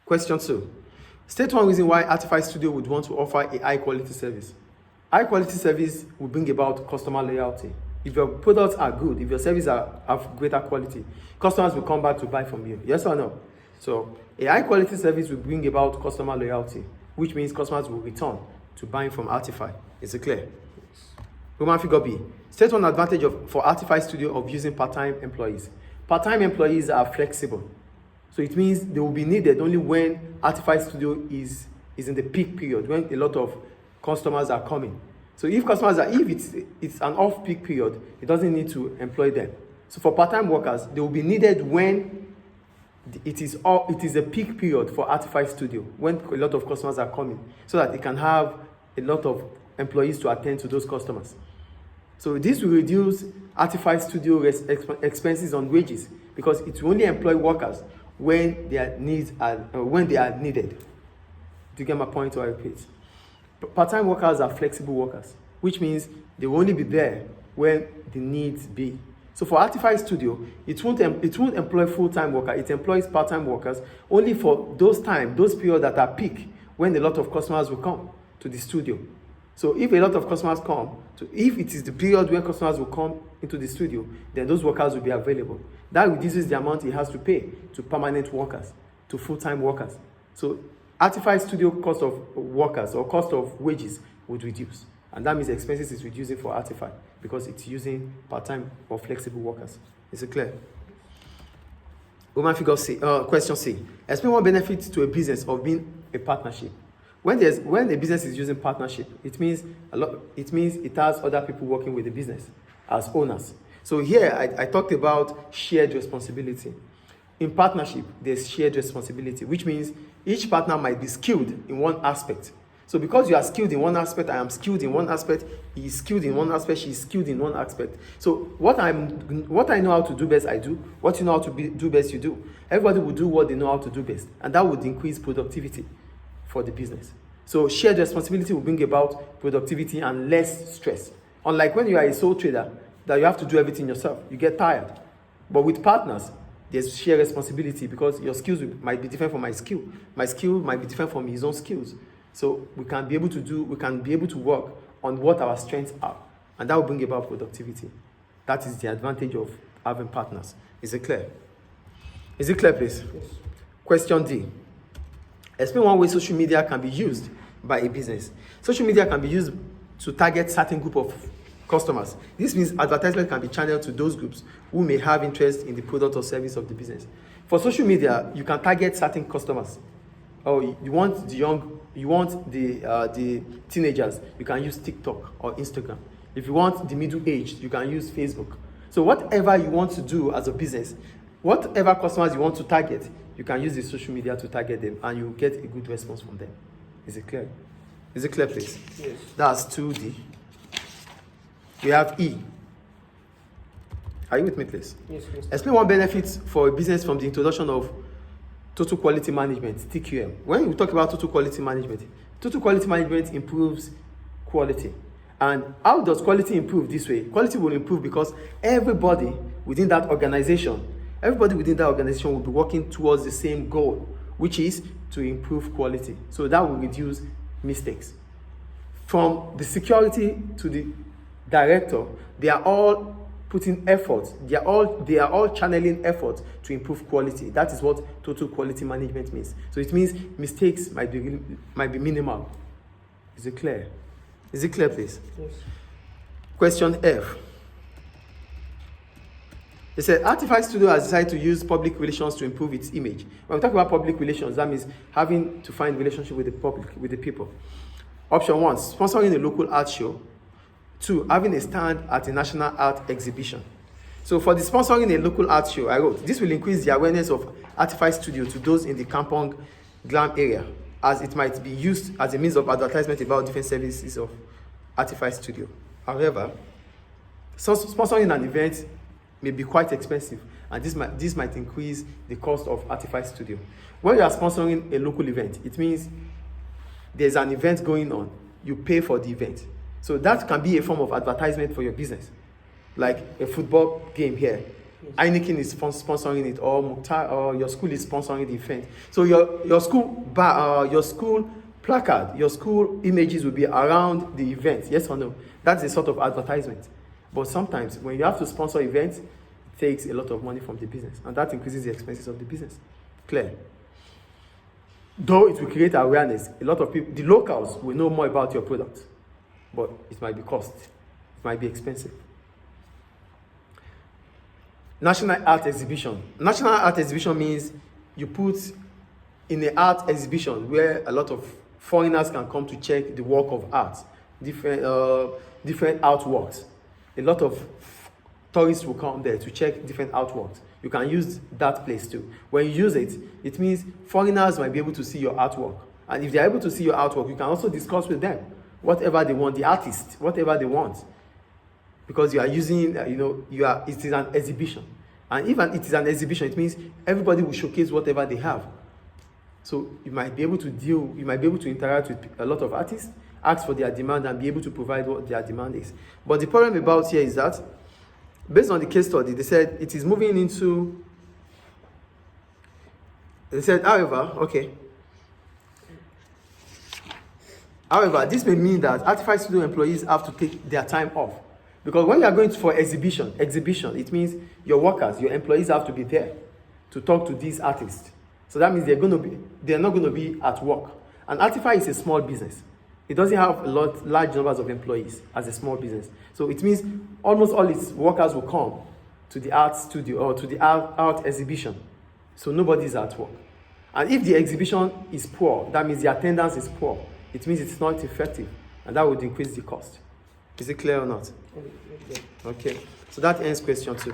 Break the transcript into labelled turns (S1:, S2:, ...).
S1: Question 2. State one reason why Artify Studio would want to offer a high-quality service. High-quality service will bring about customer loyalty. If your products are good, if your services have greater quality, customers will come back to buy from you. Yes or no? So a high-quality service will bring about customer loyalty, which means customers will return to buying from Artify. Is it clear? Roman figure B. State one advantage for Artify Studio of using part-time employees. Part-time employees are flexible. So it means they will be needed only when Artify Studio is in the peak period, when a lot of customers are coming. So if it's an off-peak period, it doesn't need to employ them. So for part-time workers, they will be needed when it is a peak period for Artify Studio, when a lot of customers are coming, so that it can have a lot of employees to attend to those customers. So this will reduce Artify Studio expenses on wages, because it will only employ workers when they are needed. Do you get my point, or I repeat? Part-time workers are flexible workers, which means they will only be there when the needs be. So for Artify Studio, it won't employ full-time workers. It employs part-time workers only for those periods that are peak, when a lot of customers will come to the studio. So if a lot of customers come, if it is the period when customers will come into the studio, then those workers will be available. That reduces the amount he has to pay to permanent workers, to full-time workers. So Artify Studio cost of workers or cost of wages would reduce. And that means expenses is reducing for Artify because it's using part-time or flexible workers. Is it clear? Roman figure C. Question C. Explain one benefit to a business of being a partnership. When a business is using partnership, it means it has other people working with the business as owners. So here I talked about shared responsibility. In partnership, there's shared responsibility, which means each partner might be skilled in one aspect. So because you are skilled in one aspect, I am skilled in one aspect, he is skilled in one aspect, she is skilled in one aspect. So what I know how to do best, I do. What you know how to do best, you do. Everybody will do what they know how to do best, and that would increase productivity for the business. So shared responsibility will bring about productivity and less stress. Unlike when you are a sole trader, that you have to do everything yourself, you get tired. But with partners, there's shared responsibility because your skills might be different from my skill. My skill might be different from his own skills. So we can be able to work on what our strengths are, and that will bring about productivity. That is the advantage of having partners. Is it clear? Is it clear, please? Yes. Question D. Explain one way social media can be used by a business. Social media can be used to target certain group of customers. This means advertisement can be channeled to those groups who may have interest in the product or service of the business. For social media, you can target certain customers. Oh, you want the teenagers, you can use TikTok or Instagram. If you want the middle-aged, you can use Facebook. So whatever you want to do as a business, whatever customers you want to target, you can use the social media to target them, and you get a good response from them. Is it clear? Is it clear, please?
S2: Yes.
S1: That's 2D. We have E. Are you with me, please?
S2: Yes.
S1: Explain one benefit for a business from the introduction of Total Quality Management, TQM. When we talk about Total Quality Management improves quality. And how does quality improve this way? Quality will improve because everybody within that organization will be working towards the same goal, which is to improve quality. So that will reduce mistakes. From the security to the director, they are all putting effort. They are all channeling effort to improve quality. That is what total quality management means. So it means mistakes might be minimal. Is it clear? Is it clear, please?
S2: Yes.
S1: Question F. They said Artify Studio has decided to use public relations to improve its image. When we talk about public relations, that means having to find relationship with the public, with the people. Option 1, sponsoring a local art show. 2, having a stand at a national art exhibition. So for the sponsoring a local art show, I wrote, this will increase the awareness of Artify Studio to those in the Kampong Glam area, as it might be used as a means of advertisement about different services of Artify Studio. However, sponsoring an event may be quite expensive, and this might increase the cost of Artify Studio. When you are sponsoring a local event, it means there's an event going on, you pay for the event. So that can be a form of advertisement for your business. Like a football game here, Heineken is sponsoring it, or Mukhtar, or your school is sponsoring the event. So your school placard, your school images will be around the event. Yes or no? That's a sort of advertisement. But sometimes when you have to sponsor events, it takes a lot of money from the business, and that increases the expenses of the business. Clear? Though it will create awareness, a lot of people, the locals, will know more about your product, but it might be cost, it might be expensive. National art exhibition. National art exhibition means you put in an art exhibition where a lot of foreigners can come to check the work of art, different artworks. A lot of tourists will come there to check different artworks. You can use that place too. When you use it, it means foreigners might be able to see your artwork. And if they're able to see your artwork, you can also discuss with them whatever they want, the artist, whatever they want. Because you are using, it is an exhibition. And even it is an exhibition, it means everybody will showcase whatever they have. So you might be able to interact with a lot of artists, ask for their demand, and be able to provide what their demand is. But the problem about here is that, based on the case study, they said it is moving into, however, this may mean that Artifice Studio employees have to take their time off. Because when you are going for exhibition, it means your workers, your employees have to be there to talk to these artists. So that means they're not going to be at work. And Artifice is a small business. It doesn't have large numbers of employees as a small business. So it means almost all its workers will come to the art studio or to the art exhibition. So nobody is at work. And if the exhibition is poor, that means the attendance is poor. It means it's not effective, and that would increase the cost. Is it clear or not? Okay. So that ends question 2.